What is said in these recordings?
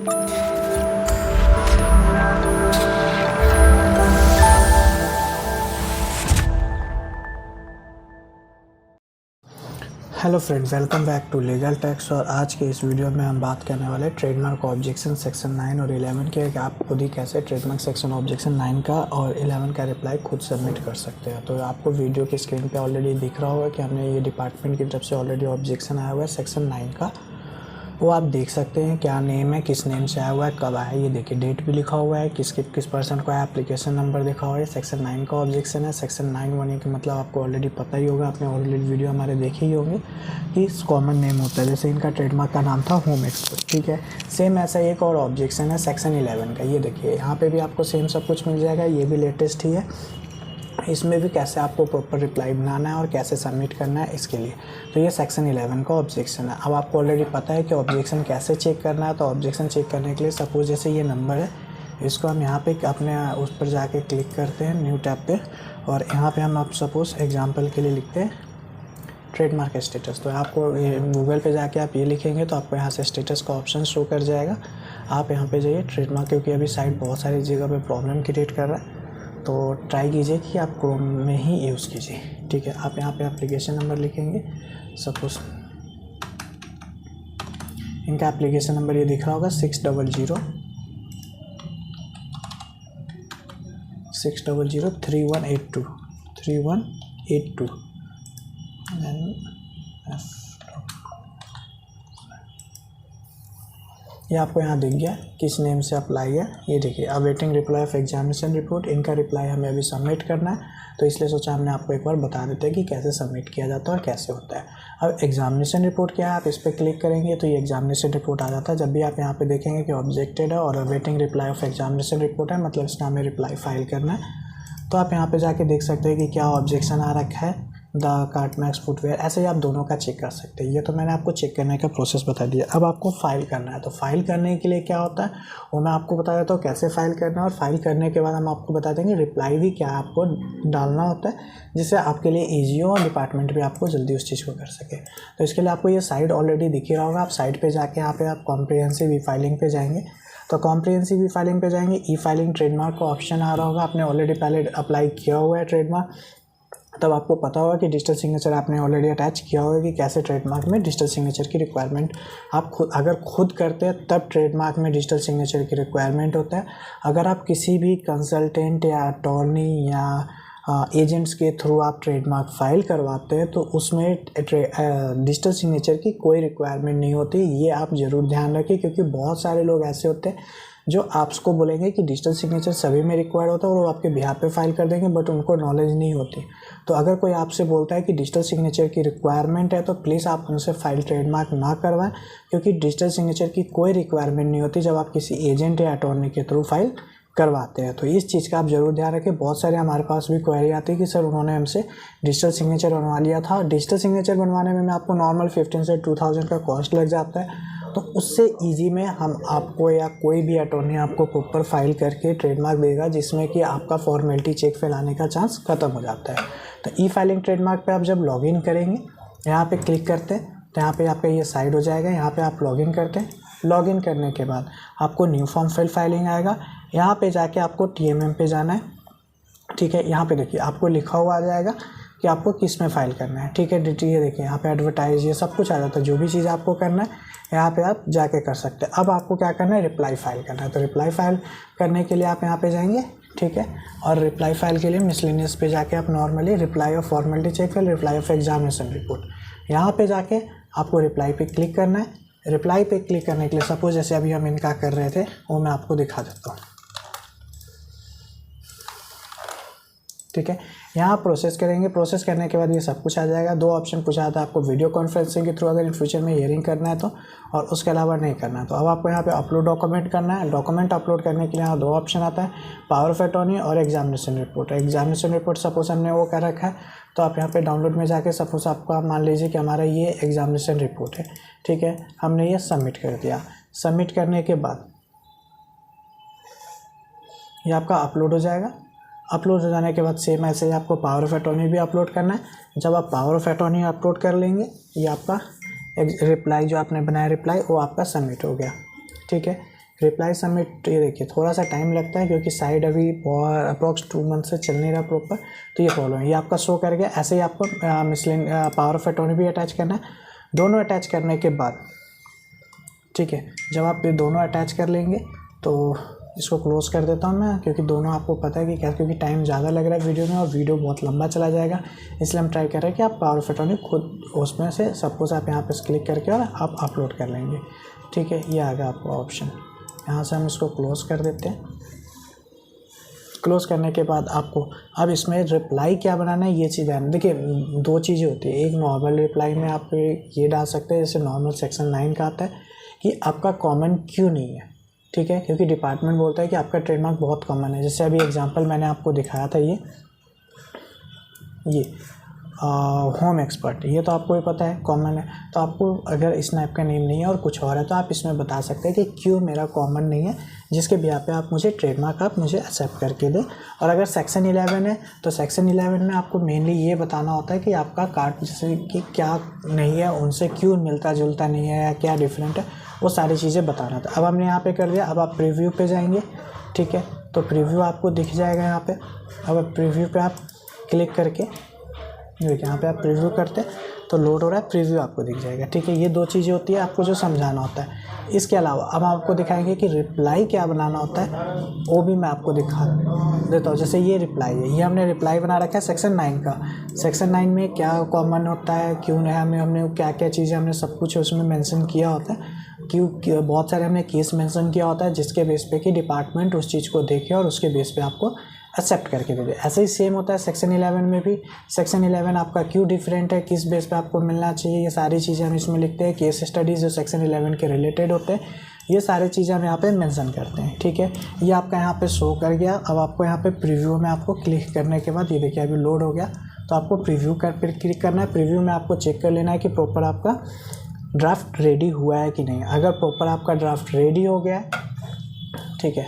Hello friends, welcome back to legal tax. और आज के इस वीडियो में हम बात करने वाले ट्रेडमार्क ऑब्जेक्शन सेक्शन 9 और 11 के कि आप खुद ही कैसे ट्रेडमार्क सेक्शन ऑब्जेक्शन 9 का और 11 का रिप्लाई खुद सबमिट कर सकते हैं। तो आपको वीडियो की स्क्रीन पे ऑलरेडी दिख रहा होगा कि हमने ये डिपार्टमेंट की तरफ से ऑलरेडी ऑब्जेक्शन आया हुआ है सेक्शन 9 का। वो आप देख सकते हैं क्या नेम है, किस नेम से आया हुआ है, कब आया है, ये देखिए डेट भी लिखा हुआ है, किस पर्सन को आया, एप्लीकेशन नंबर लिखा हुआ है। सेक्शन 9 का ऑब्जेक्शन है। सेक्शन 9 होने के मतलब आपको ऑलरेडी पता ही होगा, आपने ऑलरेडी वीडियो हमारे देखे ही होंगे कि कॉमन नेम होता है। जैसे इनका ट्रेडमार्क का नाम था होम एक्सपर्ट, ठीक है। सेम ऐसा एक और ऑब्जेक्शन है सेक्शन 11 का। ये देखिए यहाँ पे भी आपको सेम सब कुछ मिल जाएगा। ये भी लेटेस्ट ही है। इसमें भी कैसे आपको प्रॉपर रिप्लाई बनाना है और कैसे सबमिट करना है इसके लिए। तो ये सेक्शन 11 का ऑब्जेक्शन है। अब आपको ऑलरेडी पता है कि ऑब्जेक्शन कैसे चेक करना है। तो ऑब्जेक्शन चेक करने के लिए सपोज जैसे ये नंबर है, इसको हम यहाँ पे अपने उस पर जाके क्लिक करते हैं न्यू टैब पे, और यहाँ पे हम आप सपोज एग्जांपल के लिए लिखते हैं ट्रेडमार्क स्टेटस। तो आपको गूगल पे जाके आप ये लिखेंगे तो आपको यहाँ से स्टेटस का ऑप्शन शो कर जाएगा। आप यहाँ पे जाइए ट्रेडमार्क, क्योंकि अभी साइट बहुत सारी जगह पे प्रॉब्लम क्रिएट कर रहा है, तो ट्राई कीजिए कि आप क्रोम में ही यूज़ कीजिए, ठीक है। आप यहाँ पे एप्लीकेशन नंबर लिखेंगे। सपोज इनका एप्लीकेशन नंबर ये दिख रहा होगा 6003182 ये आपको यहाँ दिख गया किस नेम से अप्लाई है। ये देखिए awaiting reply of examination report. इनका रिप्लाई हमें अभी सबमिट करना है, तो इसलिए सोचा हमने आपको एक बार बता देते हैं कि कैसे सबमिट किया जाता है और कैसे होता है। अब एग्जामिनेशन रिपोर्ट क्या है, आप इस पर क्लिक करेंगे तो ये एग्जामिनेशन रिपोर्ट आ जाता है। जब भी आप यहाँ पे देखेंगे कि ऑब्जेक्टेड है और awaiting reply of examination report है, मतलब इसका हमें रिप्लाई फाइल करना है। तो आप यहाँ पे जाके देख सकते हैं कि क्या ऑब्जेक्शन आ रखा है, द कार्टमैक्स फुटवेयर। ऐसे ही आप दोनों का चेक कर सकते हैं। ये तो मैंने आपको चेक करने का प्रोसेस बता दिया। अब आपको फाइल करना है, तो फाइल करने के लिए क्या होता है वो मैं आपको बता देता हूँ कैसे फाइल करना है। और फाइल करने के बाद हम आपको बता देंगे रिप्लाई भी क्या आपको डालना होता है, जिससे आपके लिए ईजी हो और डिपार्टमेंट भी आपको जल्दी उस चीज़ को कर सके। तो इसके लिए आपको ये साइट ऑलरेडी दिख ही रहा होगा। आप साइट पर जाके यहाँ पे आप कॉम्प्रिहेंसिव ई फाइलिंग पे जाएंगे। तो कॉम्प्रिहेंसिव ई फाइलिंग पे जाएंगे, ई फाइलिंग ट्रेडमार्क का ऑप्शन आ रहा होगा। आपने ऑलरेडी पहले अप्लाई किया हुआ है ट्रेडमार्क, तब आपको पता होगा कि डिजिटल सिग्नेचर आपने ऑलरेडी अटैच किया होगा कि कैसे ट्रेडमार्क में डिजिटल सिग्नेचर की रिक्वायरमेंट आप खुद करते हैं तब ट्रेडमार्क में डिजिटल सिग्नेचर की रिक्वायरमेंट होता है। अगर आप किसी भी कंसल्टेंट या अटॉर्नी या एजेंट्स के थ्रू आप ट्रेडमार्क फाइल करवाते हैं तो उसमें डिजिटल सिग्नेचर की कोई रिक्वायरमेंट नहीं होती। ये आप ज़रूर ध्यान रखें, क्योंकि बहुत सारे लोग ऐसे होते हैं जो आपको बोलेंगे कि डिजिटल सिग्नेचर सभी में रिक्वायर्ड होता है और वो आपके बिहाफ पे फाइल कर देंगे, बट उनको नॉलेज नहीं होती। तो अगर कोई आपसे बोलता है कि डिजिटल सिग्नेचर की रिक्वायरमेंट है तो प्लीज़ आप उनसे फाइल ट्रेडमार्क ना करवाएं, क्योंकि डिजिटल सिग्नेचर की कोई रिक्वायरमेंट नहीं होती जब आप किसी एजेंट या अटॉर्नी के थ्रू फाइल करवाते हैं। तो इस चीज़ का आप ज़रूर ध्यान रखें। बहुत सारे हमारे पास भी क्वेरी आती है कि सर उन्होंने हमसे डिजिटल सिग्नेचर बनवा लिया था। डिजिटल सिग्नेचर बनवाने में आपको नॉर्मल 15 से 2000 का कॉस्ट लग जाता है। तो उससे इजी में हम आपको या कोई भी अटॉर्नी आपको प्रॉपर फाइल करके ट्रेडमार्क देगा, जिसमें कि आपका फॉर्मेलिटी चेक फैलाने का चांस ख़त्म हो जाता है। तो ई फाइलिंग ट्रेडमार्क पे आप जब लॉगिन करेंगे, यहाँ पे क्लिक करते हैं तो यहाँ पे आपका ये साइड हो जाएगा। यहाँ पे आप लॉगिन करते हैं। लॉगिन करने के बाद आपको न्यू फॉर्म फिल फाइलिंग आएगा। यहाँ पे जाके आपको TMM पे जाना है, ठीक है। यहाँ पे देखिए आपको लिखा हुआ आ जाएगा कि आपको किस में फाइल करना है, ठीक है। ये देखिए यहाँ पे एडवर्टाइज ये सब कुछ आ जाता है। जो भी चीज़ आपको करना है यहाँ पे आप जाके कर सकते हैं। अब आपको क्या करना है, रिप्लाई फाइल करना है। तो रिप्लाई फाइल करने के लिए आप यहाँ पे जाएंगे, ठीक है। और रिप्लाई फाइल के लिए मिसलेनियस पे जाके आप normally reply of formality check file, reply of examination report, यहाँ पे जाके आपको रिप्लाई पे क्लिक करना है। रिप्लाई पे क्लिक करने के लिए सपोज जैसे अभी हम इनका कर रहे थे वो मैं आपको दिखा देता हूँ, ठीक है। यहाँ प्रोसेस करेंगे। प्रोसेस करने के बाद ये सब कुछ आ जाएगा। दो ऑप्शन पूछा था आपको, वीडियो कॉन्फ्रेंसिंग के थ्रू अगर इन फ्यूचर में हियरिंग करना है तो, और उसके अलावा नहीं करना है तो। अब आपको यहाँ पे अपलोड डॉक्यूमेंट करना है। डॉक्यूमेंट अपलोड करने के लिए यहाँ दो ऑप्शन आता है, पावर ऑफ अटॉर्नी और examination report. Examination report suppose हमने वो कर रखा है तो आप यहाँ पे डाउनलोड में जाके सपोज आपका मान लीजिए कि हमारा ये एग्जामिनेशन रिपोर्ट है, ठीक है। हमने ये सबमिट कर दिया। सबमिट करने के बाद ये आपका अपलोड हो जाएगा। अपलोड हो जाने के बाद सेम ऐसे ही आपको पावर ऑफ अटॉर्नी भी अपलोड करना है। जब आप पावर ऑफ अटॉर्नी अपलोड कर लेंगे, ये आपका रिप्लाई जो आपने बनाया रिप्लाई वो आपका सबमिट हो गया, ठीक है। रिप्लाई सबमिट, ये देखिए थोड़ा सा टाइम लगता है क्योंकि साइड अभी अप्रॉक्स 2 मंथ से चल नहीं रहा प्रॉपर, तो ये प्रॉब्लम है। ये आपका शो कर गया। ऐसे ही आपको पावर ऑफ अटॉर्नी भी अटैच करना है। दोनों अटैच करने के बाद ठीक है, जब आप ये दोनों अटैच कर लेंगे तो इसको क्लोज़ कर देता हूँ मैं, क्योंकि दोनों आपको पता है कि क्या, क्योंकि टाइम ज़्यादा लग रहा है वीडियो में और वीडियो बहुत लंबा चला जाएगा, इसलिए हम ट्राई कर रहे हैं कि आप पावर ऑफ अटॉर्नी खुद उसमें से सपोज आप यहाँ पे क्लिक करके और आप अपलोड कर लेंगे। ठीक है, ये आ गया आपका ऑप्शन। यहाँ से हम इसको क्लोज़ कर देते हैं। क्लोज़ करने के बाद आपको अब इसमें रिप्लाई क्या बनाना है ये चीज़ है। देखिए 2 चीज़ें होती है, एक नॉर्मल रिप्लाई में आप ये डाल सकते हैं, जैसे नॉर्मल सेक्शन 9 का आता है कि आपका कॉमन क्यों नहीं है। ठीक है, क्योंकि डिपार्टमेंट बोलता है कि आपका ट्रेडमार्क बहुत कॉमन है। जैसे अभी एग्जांपल मैंने आपको दिखाया था ये होम एक्सपर्ट, ये तो आपको भी पता है कॉमन है। तो आपको अगर स्नैप का नेम नहीं है और कुछ और है तो आप इसमें बता सकते हैं कि क्यों मेरा कॉमन नहीं है, जिसके बिहा पे आप मुझे ट्रेडमार्क आप मुझे एक्सेप्ट करके दें। और अगर सेक्शन 11 है तो सेक्शन 11 में आपको मेनली ये बताना होता है कि आपका कार्ड जैसे कि क्या नहीं है, उनसे क्यों मिलता जुलता नहीं है या क्या डिफरेंट है, वो सारी चीज़ें बताना था। अब हमने यहाँ पे कर दिया। अब आप प्रीव्यू पे जाएंगे। ठीक है, तो प्रीव्यू आपको दिख जाएगा यहाँ पे। अब प्रीव्यू पे आप क्लिक करके देखिए, यहाँ पे आप प्रीव्यू करते हैं तो लोड हो रहा है, प्रीव्यू आपको दिख जाएगा। ठीक है, ये 2 चीज़ें होती है आपको जो समझाना होता है। इसके अलावा अब आपको दिखाएंगे कि रिप्लाई क्या बनाना होता है, वो भी मैं आपको दिखा देता हूँ। जैसे ये रिप्लाई है, ये हमने रिप्लाई बना रखा है सेक्शन 9 का। सेक्शन 9 में क्या कॉमन होता है, क्यों नहीं, हमने क्या क्या चीज़ें हमने सब कुछ उसमें मेंशन किया होता है, क्यों बहुत सारे हमने केस मेंशन किया होता है, जिसके बेस पे कि डिपार्टमेंट उस चीज़ को देखे और उसके बेस पे आपको एक्सेप्ट करके दे दे। ऐसे ही सेम होता है सेक्शन 11 में भी। सेक्शन 11 आपका क्यों डिफरेंट है, किस बेस पे आपको मिलना चाहिए, ये सारी चीज़ें हम इसमें लिखते हैं। केस स्टडीज़ जो सेक्शन 11 के रिलेटेड होते हैं, ये सारी चीज़ें हम यहाँ पे मेंशन करते हैं। ठीक है, ये आपका यहाँ पे शो कर गया। अब आपको यहाँ पे प्रीव्यू में आपको क्लिक करने के बाद ये देखिए अभी लोड हो गया, तो आपको प्रीव्यू पर क्लिक करना है। प्रीव्यू में आपको चेक कर लेना है कि प्रॉपर आपका ड्राफ्ट रेडी हुआ है कि नहीं। अगर प्रॉपर आपका ड्राफ्ट रेडी हो गया है, ठीक है,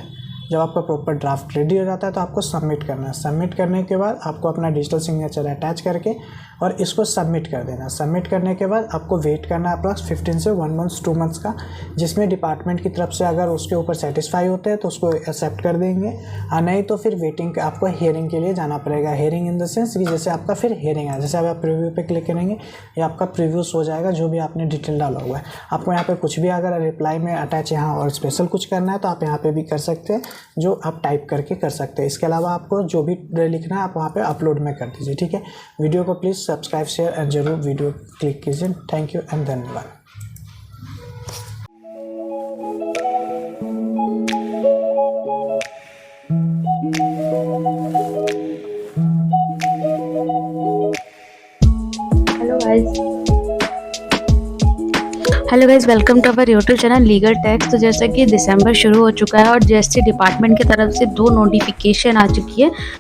जब आपका प्रॉपर ड्राफ्ट रेडी हो जाता है तो आपको सबमिट करना है। सबमिट करने के बाद आपको अपना डिजिटल सिग्नेचर अटैच करके और इसको सबमिट कर देना है। सबमिट करने के बाद आपको वेट करना है अप्रॉक्स 15 से 1 मंथ 2 मंथ्स का, जिसमें डिपार्टमेंट की तरफ से अगर उसके ऊपर सेटिस्फाई होते हैं तो उसको एक्सेप्ट कर देंगे, और नहीं तो फिर वेटिंग आपको हियरिंग के लिए जाना पड़ेगा। हियरिंग इन द सेंस कि जैसे आपका फिर हियरिंग है, जैसे अब आप प्रीव्यू पे क्लिक करेंगे ये आपका प्रीव्यूज हो जाएगा जो भी आपने डिटेल डाला हुआ है। आपको यहाँ पे कुछ भी अगर रिप्लाई में अटैच यहाँ और स्पेशल कुछ करना है तो आप यहाँ पे भी कर सकते हैं, जो आप टाइप करके कर सकते हैं। इसके अलावा आपको जो भी लिखना है आप वहाँ पे अपलोड में कर दीजिए। ठीक है, वीडियो को प्लीज़ सब्सक्राइब शेयर एंड जरूर वीडियो क्लिक कीजिए। थैंक यू एंड धन्यवाद। Hello guys, welcome to our YouTube channel legal tax. तो जैसा कि दिसंबर शुरू हो चुका है और जीएसटी डिपार्टमेंट की तरफ से 2 नोटिफिकेशन आ चुकी है।